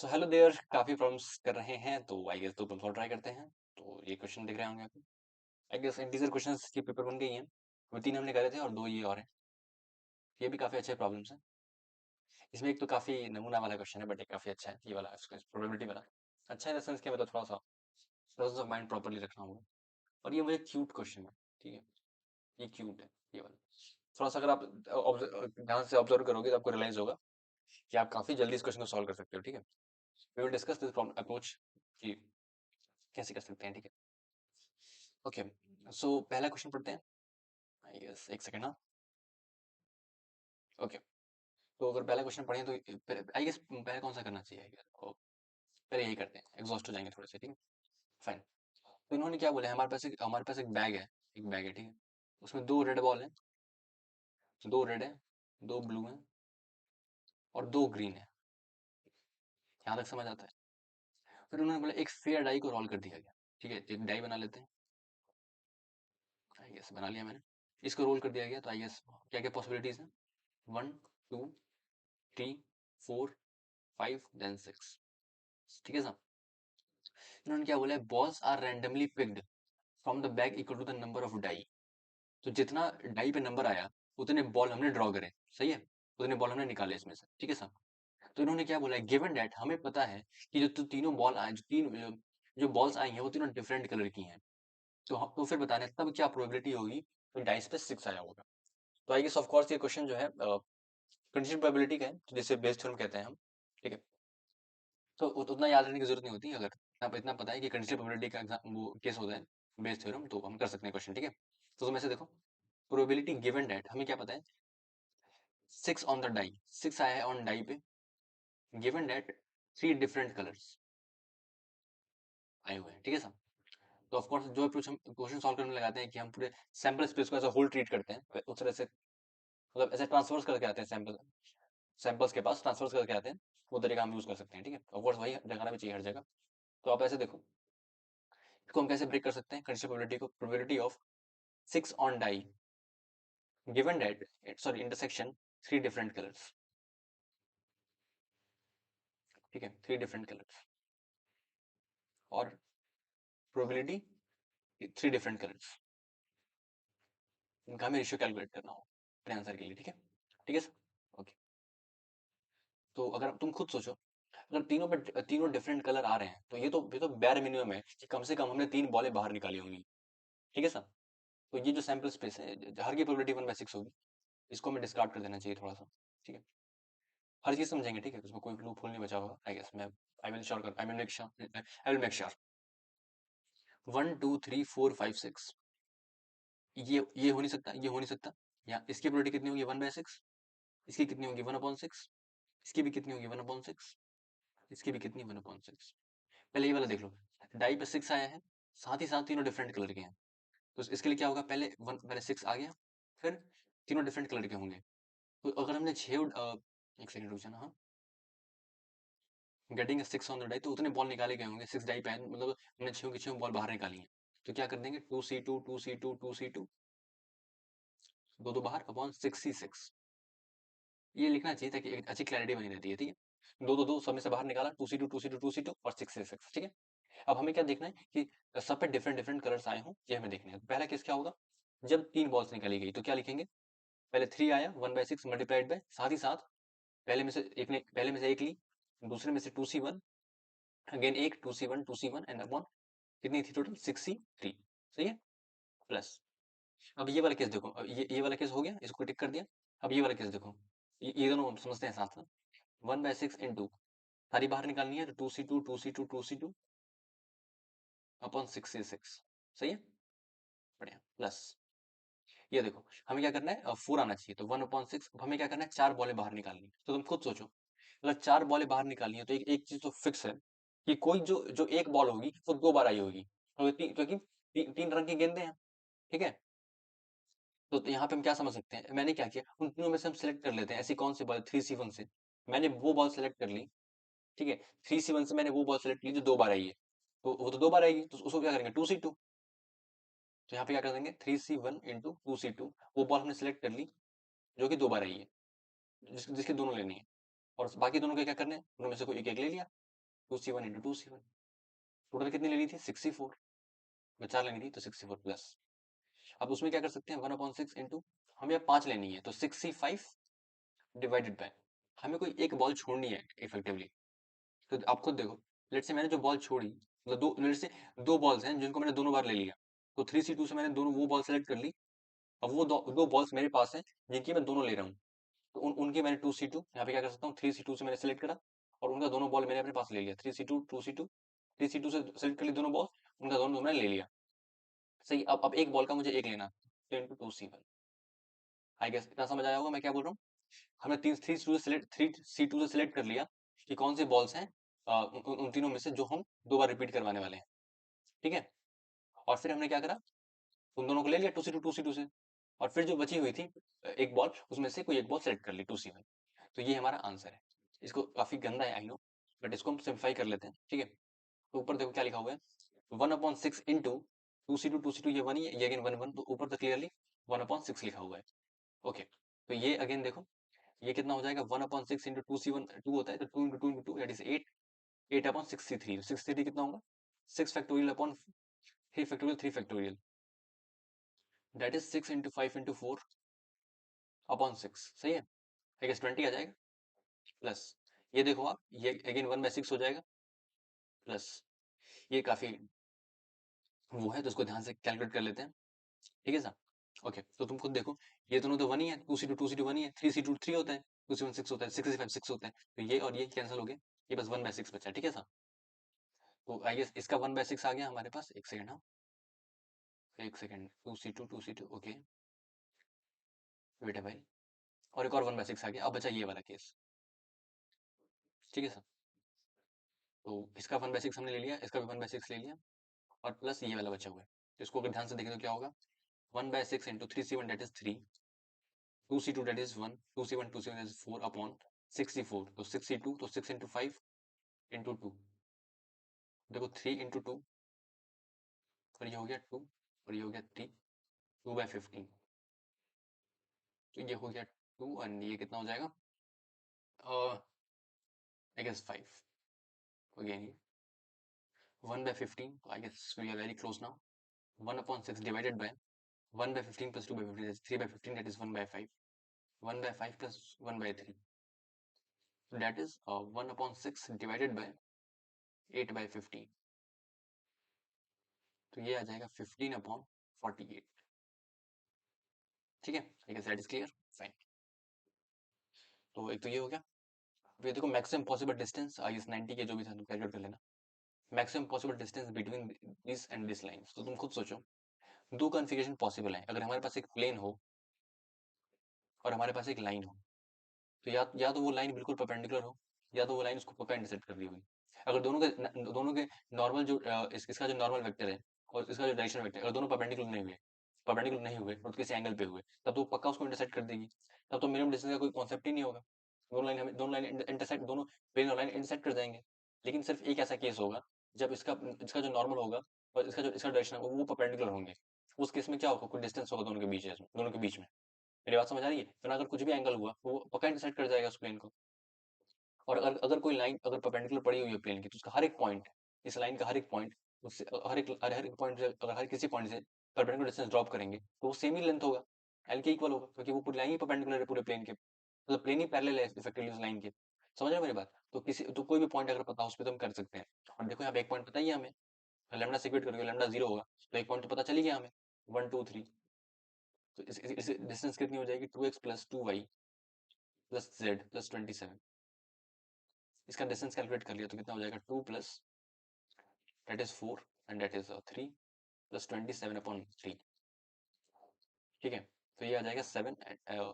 So hello there, काफी problems कर रहे हैं तो आई गेस दो थोड़ा ट्राई करते हैं। तो ये क्वेश्चन दिख रहे होंगे आपको। आई गेस इंटीजर क्वेश्चंस के पेपर बन गई हैं। वो तीन हमने करे थे और दो ये और हैं। ये भी काफी अच्छे प्रॉब्लम्स हैं। इसमें एक तो काफी नमूना वाला क्वेश्चन है, बट ये काफी अच्छा है, ये वाला प्रोबेबिलिटी वाला। अच्छा है इन द सेंस क्या, मतलब थोड़ा सा प्रेजेंस ऑफ माइंड प्रॉपर्ली रखना होगा। और ये मुझे क्यूट क्वेश्चन है, ठीक है। ये क्यूट है, ये वाला। थोड़ा सा अगर आप ध्यान से ऑब्जर्व करोगे तो आपको रियलाइज होगा कि आप काफी जल्दी इस क्वेश्चन को सॉल्व कर सकते हो, ठीक है। We will discuss this approach कि कैसे कर सकते हैं, ठीक है। ओके, सो पहला क्वेश्चन पढ़ते हैं। आई गेस एक सेकंड ना। ओके, तो अगर पहला क्वेश्चन पढ़ें तो आई गेस पहले कौन सा करना चाहिए, पहले यही करते हैं, एग्जॉस्ट हो जाएंगे थोड़े से, ठीक है। फाइन। तो इन्होंने क्या बोला है, हमारे पास एक बैग है। एक बैग है, ठीक है। उसमें दो रेड बॉल है, दो रेड है, दो ब्लू है और दो ग्रीन है। यहाँ तक समझ आता है। फिर उन्होंने बोला एक फेयर डाई को रोल कर दिया गया, ठीक है। एक डाई बना लेते हैं। आई गेस बना लिया मैंने। इसको रोल कर दिया गया तो आई गेस क्या क्या पॉसिबिलिटीज हैं। 1 2 3 4 5 देन 6, ठीक है साहब। इन्होंने क्या बोला है, balls are randomly picked from the bag equal to the number of die. तो जितना डाई पे नंबर आया उतने बॉल हमने ड्रॉ करे, सही है। उतने बॉल हमने निकाले इसमें से, ठीक है साहब। तो इन्होंने क्या बोला है, गिवन डेट हमें पता है कि तीनों बॉल आए, जो बॉल्स आई हैं वो तीनों डिफरेंट कलर की हैं। तो फिर बताना है तब क्या प्रोबेबिलिटी होगी तो डाइस पे 6 आया होगा। तो आई गेस ऑफ कोर्स ये क्वेश्चन जो है कंडीशन प्रोबेबिलिटी का है, तो जिसे बेस थ्योरम कहते हैं हम, ठीक है। तो उतना याद रखने की जरूरत नहीं होती। अगर आप इतना पता है कि कंडीशनल प्रोबेबिलिटी का वो केस होता है बेस थ्योरम, तो हम कर सकते हैं क्वेश्चन, ठीक है। तो तुम ऐसे देखो, प्रोबेबिलिटी गिवन डेट हमें क्या पता है, 6 ऑन द डाई, 6 आया है ऑन डाई पे। गिवन डेट 3 डिफरेंट कलर्स आए हुए हैं, ठीक है साहब। तो ऑफ कोर्स जो अप्रोच हम क्वेश्चन सॉल्व करने में लगाते हैं कि हम पूरे सैंपल स्पेस को एज अ होल ट्रीट करते हैं, उस तरह से मतलब ऐसे ट्रांसफर्स करके आते हैं, सैंपल्स के पास ट्रांसफर्स करके आते हैं। वो तरीका हम यूज कर सकते हैं, ठीक है। ऑफ कोर्स वही लगाना भी चाहिए हर जगह। तो आप ऐसे देखो, इसको हम कैसे ब्रेक कर सकते हैं कंडीशनल प्रोबेबिलिटी को। Probability of 6 on die given that, sorry intersection 3 different colours, ठीक है। 3 डिफरेंट कलर्स और प्रोबेबिलिटी 3 डिफरेंट कलर्स, इनका हमें रेशियो कैलकुलेट करना हो अपने आंसर के लिए, ठीक है। ठीक है सर, ओके। तो अगर तुम खुद सोचो, अगर तीनों डिफरेंट कलर आ रहे हैं तो ये तो बैर मिनिमम है कि कम से कम हमने 3 बॉलें बाहर निकाली होंगी, ठीक है सर। तो ये जो सैंपल स्पेस है, हर की प्रोबेबिलिटी 1/6 होगी। इसको हमें डिस्कार्ड कर देना चाहिए थोड़ा सा, ठीक है। हर चीज समझेंगे, ठीक है। उसमें कोई लूप होल नहीं बचा होगा, आई गेस। मैं आई विल मेक श्योर। 1 2 3 4 5 6, ये हो नहीं सकता, ये हो नहीं सकता। यहाँ इसकी प्रोबेबिलिटी कितनी होगी, 1/6। इसकी कितनी होगी, 1/6। इसकी भी कितनी होगी, 1/6। इसकी भी कितनी, 1/6। पहले ये वाला देख लो, डाई पे 6 आया है, साथ ही साथ तीनों डिफरेंट कलर के हैं। तो इसके लिए क्या होगा, पहले 6 आ गया, फिर तीनों डिफरेंट कलर के होंगे। तो अगर हमने एक सेकंड रुक जाना, हाँ। गेटिंग 6 ऑन द डाई, तो उतने बॉल निकाले गए होंगे, 6 डाई पे मतलब हमने 6 की 6 बॉल बाहर निकाली है। तो क्या कर देंगे, 2C2 2C2 2C2, दो दो बाहर अपॉन 6C6। ये लिखना चाहिए ताकि एक अच्छी क्लैरिटी बनी रहती है, ठीक है। दो दो दो सब में से बाहर निकाला, 2C2 2C2 2C2 और 6C6, ठीक है। अब हमें क्या देखना है कि सब पे डिफरेंट डिफरेंट कलर्स आए हों, ये हमें देखना है। पहला केस क्या होगा, जब 3 बॉल्स निकाली गई तो क्या लिखेंगे, पहले 3 आया 1/6 मल्टीप्लाइड बाय, साथ ही साथ पहले में से एक ली, दूसरे में से 2C1, अगेन एक 2C1 एंड अपॉन कितनी थी टोटल, 6C3, सही है, प्लस। अब ये वाला केस देखो, अब ये वाला केस हो गया, इसको टिक कर दिया। अब ये वाला केस देखो, ये दोनों हम समझते हैं साथ साथ। 1/6 इंटू, सारी बाहर निकालनी है तो 2C2 अपॉन 6C6, सही है, बढ़िया, प्लस। ये देखो हमें क्या करना है, 4 आना चाहिए, तो 1/6। हमें क्या करना है, 4 बॉलें बाहर निकालनी है। तो तुम खुद सोचो, अगर 4 बॉलें बाहर निकालनी है तो एक चीज तो फिक्स है कि कोई जो जो एक बॉल होगी वो 2 बार आई होगी, क्योंकि 3 रंग की गेंदें हैं, ठीक है। तो यहाँ पे हम क्या समझ सकते हैं, मैंने क्या किया, उन तीनों में से हम सिलेक्ट कर लेते हैं, ऐसी कौन सी बॉल, 3C1 से मैंने वो बॉल सेलेक्ट कर ली, ठीक है। 3C1 से मैंने वो बॉल सेलेक्ट की जो 2 बार आई है, तो वो तो 2 बार आएगी, तो उसको क्या करेंगे, 2C2। तो यहाँ पे क्या कर देंगे, 3C1 इंटू 2C2, वो बॉल हमने सेलेक्ट कर ली जो कि 2 बार आई है, जिसके दोनों लेनी है। और बाकी दोनों के क्या करने हैं, दोनों में से कोई एक एक ले लिया, 2c1 इंटू 2c1, टोटल कितनी लेनी थी 64, 4 लेनी थी तो 64 प्लस। अब उसमें क्या कर सकते हैं 1/6 इंटू, हमें अब 5 लेनी है तो 65 डिवाइडेड बाय, हमें कोई एक बॉल छोड़नी है इफेक्टिवली। तो आप खुद देखो, लेट से मैंने जो बॉल छोड़ी, मतलब दो, लेट से दो बॉल्स हैं जिनको मैंने दोनों बार ले लिया, तो 3c2 से मैंने दोनों वो बॉल सेलेक्ट कर ली। अब वो दो बॉल्स मेरे पास हैं जिनकी मैं दोनों ले रहा हूँ, तो उनके मैंने 2c2 यहाँ पे क्या कर सकता हूँ, 3c2 से मैंने सेलेक्ट करा और उनका दोनों बॉल मैंने अपने पास ले लिया, 3c2 2c2, 3c2 से सेलेक्ट कर ली दोनों बॉल, उनका दोनों मैंने ले लिया। सही, अब एक बॉल का मुझे एक लेना, तो इंटू 2c1। आई गेस इतना समझ आया होगा मैं क्या बोल रहा हूँ। हमने थ्री सी टू से सिलेक्ट कर लिया कि कौन से बॉल्स हैं उन तीनों में से जो हम दो बार रिपीट करवाने वाले हैं, ठीक है। और फिर हमने क्या करा, उन दोनों को ले लिया टू सी टू से, और फिर जो बची हुई थी एक बॉल, उसमें से कोई एक बॉल सेलेक्ट कर ली 2c1। तो ये हमारा आंसर है। इसको काफी गंदा है आई नो, बट इसको हम सिंप्लीफाई कर लेते हैं, ठीक है। तो ऊपर देखो क्या लिखा हुआ है, 1/6 इंटू 2c2 ये वन ही है, ये अगेन वन वन, तो ऊपर तो क्लियरली 1/6 लिखा हुआ है। ओके, तो ये अगेन देखो, ये कितना हो जाएगा 1/6 इंटू 2c1 2 होता है, तो 2 इंटू 2 इंटू 2 दैट इज 8, 8/63, 63 कितना होगा 6 factorial upon 3 factorial 3 factorial, that is 6 into 5 into 4 upon 6, सही है। आई गेस 20 आ जाएगा, प्लस ये देखो आप, ये अगेन 1/6 हो जाएगा, प्लस ये काफी वो है, तो उसको ध्यान से कैलकुलेट कर लेते हैं, ठीक है सर। ओके, तो तुम खुद देखो, ये दोनों तो वन ही है, 2c2 वन ही है, 3c2 3 होता है, 2c1 6 होता है, 65 6 होता है, तो ये और ये कैंसिल हो गए, ये बस 1/6 बचा, ठीक है सर। तो आई गेस इसका 1/6 आ गया हमारे पास, एक सेकंड, हाँ एक सेकंड, 2c2 ओके, वेट है भाई, और एक और 1/6 आ गया, अब बचा ये वाला केस, ठीक है सर। तो इसका 1/6 हमने ले लिया, इसका भी 1/6 ले लिया, और प्लस ये वाला बचा हुआ है, तो इसको अगर ध्यान से देखें तो क्या होगा, 1/6 into 3c1 that is 3, 2c2 that is 1, 2c1 is 4 upon 64, तो 62, तो 6 इंटू 5 इंटू 2, देखो 3 इंटू 2, और ये हो गया 2, और ये हो गया 3, 2/15, तो ये हो गया 2, एंड ये कितना हो जाएगा, आई गेस 5, अगेन ये 1/15, तो I guess we are very close now, 1/6 divided by 1/15 plus 2/15 is 3/15, that is 1/5, 1/5 plus 1/3, so that is 1/6 divided by 8/15, तो ये आ जाएगा 15/48, ठीक है। I guess that is clear, fine. तो एक तो ये हो गया, ये देखो maximum possible distance, I guess 90 के जो भी था तुम कैलकुलेट कर लेना, maximum possible distance between this and this lines. तो तुम खुद सोचो, दो कॉन्फ़िगरेशन पॉसिबल है, अगर हमारे पास एक प्लेन हो और हमारे पास एक लाइन हो, तो या तो वो लाइन बिल्कुल परपेंडिकुलर हो, या तो वो लाइन उसको पक्का इंटरसेक्ट कर रही होगी। अगर दोनों के नॉर्मल जो इसका जो नॉर्मल वेक्टर है और इसका जो डायरेक्शन वेक्टर है, अगर दोनों परपेंडिकुलर नहीं हुए और किसी एंगल पे हुए, तब तो पक्का उसको इंटरसेक्ट कर देगी, तब तो मिनिमम डिस्टेंस का कोई कॉन्सेप्ट ही नहीं होगा, दोनों लाइन इंटरसेक्ट, दोनों प्लेन और लाइन इंटरसेक्ट कर जाएंगे। लेकिन सिर्फ एक ऐसा केस होगा जब इसका जो नॉर्मल होगा और इसका डायरेक्शन होगा वो परपेंडिकुलर होंगे, उस केस में क्या होगा, कोई डिस्टेंस होगा दोनों के बीच में। मेरी बात समझ आ रही है, वरना अगर कुछ भी एंगल हुआ वो पक्का इंटरसेक्ट कर जाएगा उस प्लेन को। और अगर कोई लाइन अगर परपेंडिकुलर पड़ी हुई है प्लेन की, तो उसका हर एक पॉइंट, इस लाइन का हर एक पॉइंट, उससे हर एक पॉइंट से, अगर हर किसी पॉइंट से परपेंडिकुलर डिस्टेंस ड्रॉप करेंगे तो वो सेम ही लेंथ होगा, एल के इक्वल होगा, क्योंकि वो पूरी लाइन ही परपेंडिकुलर है पूरे प्लेन के, मतलब प्लेन ही पैरेलल है इफेक्टिवली उस लाइन के। समझ रहे हो मेरी बात, तो कोई भी पॉइंट अगर पता हो उस पर तो हम कर सकते हैं। और देखो यहाँ पे एक पॉइंट पता ही है हमें, लेमडा से इक्वेट करके लेमडा 0 होगा, तो एक पॉइंट तो पता चल ही गया हमें, 1 2 3, तो इस डिस्टेंस कितनी हो जाएगी, 2x plus 2y plus z plus 27, इसका डिस्टेंस कैलकुलेट कर लिया तो कितना हो जाएगा, 2 plus that is 4 and that is 3 plus 27/3, ठीक है। तो ये आ जाएगा 7 and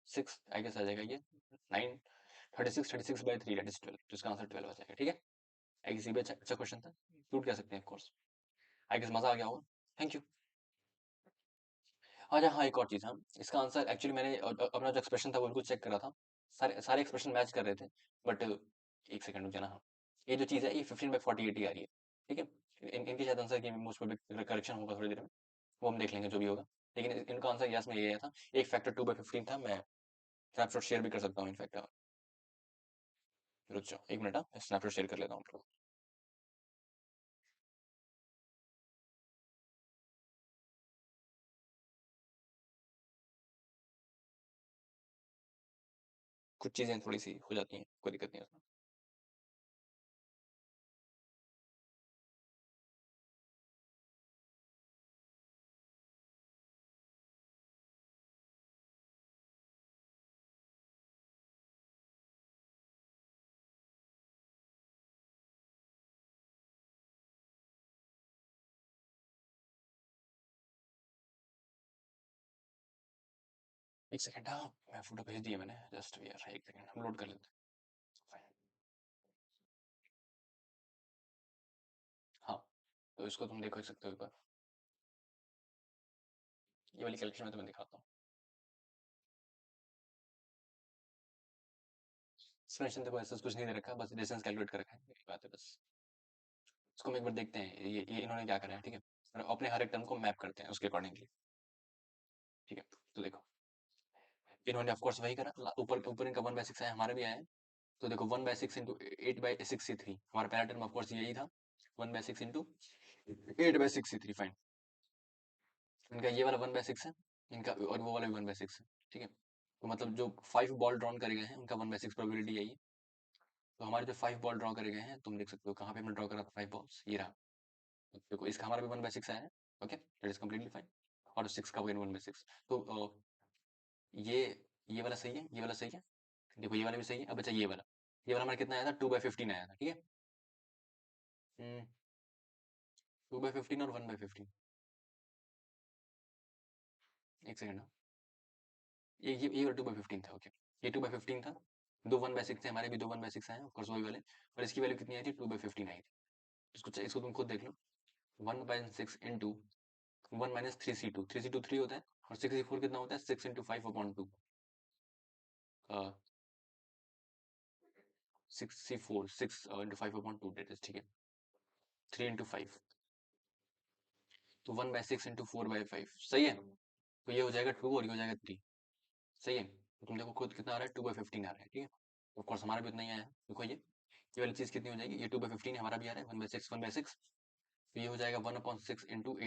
6, आई गेस आ जाएगा ये 9, 36/3 that is 12, तो इसका आंसर 12 आ जाएगा, ठीक है। आई गेस ये भी अच्छा क्वेश्चन था, क्यूट कह सकते हैं ऑफ कोर्स, आई गेस मजा आ गया होगा, थैंक यू। अच्छा हाँ, एक और चीज़, हाँ इसका आंसर एक्चुअली मैंने अपना जो एक्सप्रेशन था वो बिल्कुल चेक करा था, सारे सारे एक्सप्रेशन मैच कर रहे थे, बट एक सेकंड रुक जाना, हाँ ये जो चीज़ है ये 15/48 ही आ रही है, ठीक है। इनके शायद आंसर की मुझ पर करेक्शन होगा थोड़ी देर में, वो हम देख लेंगे जो भी होगा, लेकिन इनका आंसर यस में ये आया था, एक फैक्टर 2/15 था, मैं स्नैपशॉट शेयर भी कर सकता हूँ इनफैक्ट। रुक जाओ 1 मिनट, हाँ स्नैपशॉट शेयर कर लेता हूँ आपको। कुछ चीजें थोड़ी सी हो जाती हैं, कोई दिक्कत नहीं है उसमें। एक सेकंड, हाँ मैं फोटो भेज दिया मैंने, जस्ट यार एक सेकंड हम लोड कर लेते हैं। हाँ तो इसको तुम देखो सकते हो एक बार, ये वाली कैलकुलेशन में तुम्हें दिखाता हूँ। एक्सप्लेनेशन देखो ऐसा कुछ नहीं दे रखा, बस डिस्टेंस कैलकुलेट कर रखा है, यही बात है बस। इसको हम एक बार देखते हैं ये इन्होंने क्या करा है, ठीक है। और अपने हर एक टर्म को मैप करते हैं उसके अकॉर्डिंगली, ठीक है। तो देखो इन्होंने ऑफ कोर्स वही करा, ऊपर ऊपर इनका 1/6 है, हमारा भी आया है। तो देखो 1/6 इंटू 8/63, हमारा पहला टर्म ऑफ कोर्स यही था, 1/6 इंटू 8/63 फाइन। इनका ये वाला 1/6 है, इनका और वो वाला भी 1/6 है, ठीक है। तो मतलब जो 5 बॉल ड्रॉन करे गए हैं उनका 1/6 प्रोबेबिलिटी यही है। तो हमारे जो 5 बॉल ड्रॉ करे गए हैं, तुम देख सकते हो कहाँ पे हमने ड्रॉ करा था 5 बॉल्स, ये रहा। तो देखो इसका हमारा भी 1/6 आया है, okay that is completely fine. और 6 का अगेन 1/6। तो ये ये वाला सही है, ये वाला सही है। देखो ये वाला भी सही है। अब अच्छा ये वाला हमारा कितना आया था, 2/15 आया था, ठीक है। 2/15 और 1/15, एक सेकंड। ये वाला 2/15 था, ओके। ये 2/15 था, दो 1/6 थे, हमारे भी दो 1/6 आए ऑफकोर्स वही वाले। और इसकी वैल्यू कितनी आई थी, 2/15 आई थी। इसको तुम खुद देख लो, 1/6 इंटू 1 - 3c2, 3c2 3 होता है, और 6c4 कितना होता है, 6 × 5/2। 6c4 6 × 5/2 डेट इज, ठीक है, 3 × 5। तो 1/6 इंटू 4/5 सही है। तो ये हो जाएगा 2 और ये हो जाएगा 3, सही है। तो तुम देखो खुद कितना आ रहा है, 2/15 आ रहा है, ठीक है। ऑफ कोर्स हमारा भी उतना ही आया है, देखो ये वाली चीज कितनी हो जाएगी, ये 2/15 हमारा भी आ रहा है, 1/6 1/6। तो ये हो जाएगा 1/6 इंटू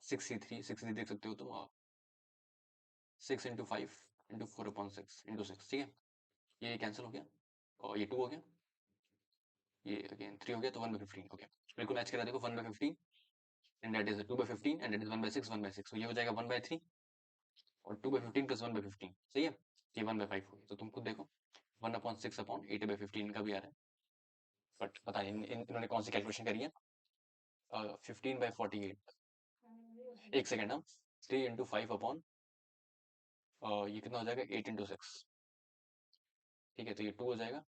8/6c3 देख सकते हो तुम, 6 × 5 इंटू 4/6 इंटू 6, ठीक है। ये कैंसिल हो गया, और ये 2 हो गया, ये अगेन 3 हो गया, तो 1/15, ओके। बिल्कुल मैच करा, देखो 1/15 and that is 2/15 and that is 1/6 1/6। तो ये हो जाएगा 1/3 और 2/15 प्लस 1/15, सही है। ये 1/5 हो गया। तो तुम खुद देखो 1/6/8/15 का भी आ रहा है, बट पता नहीं इन्होंने कौन सी कैलकुलेशन करी है। 15/48, एक सेकेंड, हम 3 × 5 ये कितना हो जाएगा, 8 × 6, ठीक है। तो ये 2 हो जाएगा,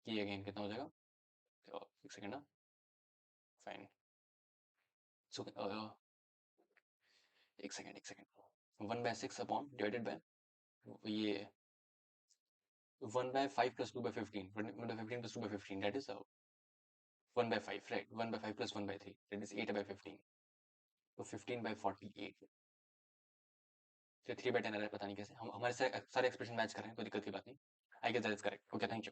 ये अगेन कितना हो जाएगा, एक सेकेंड, फाइन। सो एक सेकेंड 1/6 डिवाइडेड बाय ये 1/5 plus 2/15, 1/15 plus 2/15 that is 1/5, right. 1/5 plus 1/3 that is 8/15। तो 15/48 से 3/10 आ रहा है, पता नहीं कैसे हम हमारे सारे एक्सप्रेशन मैच कर रहे हैं, कोई दिक्कत की बात नहीं। I guess that is correct, okay thank you.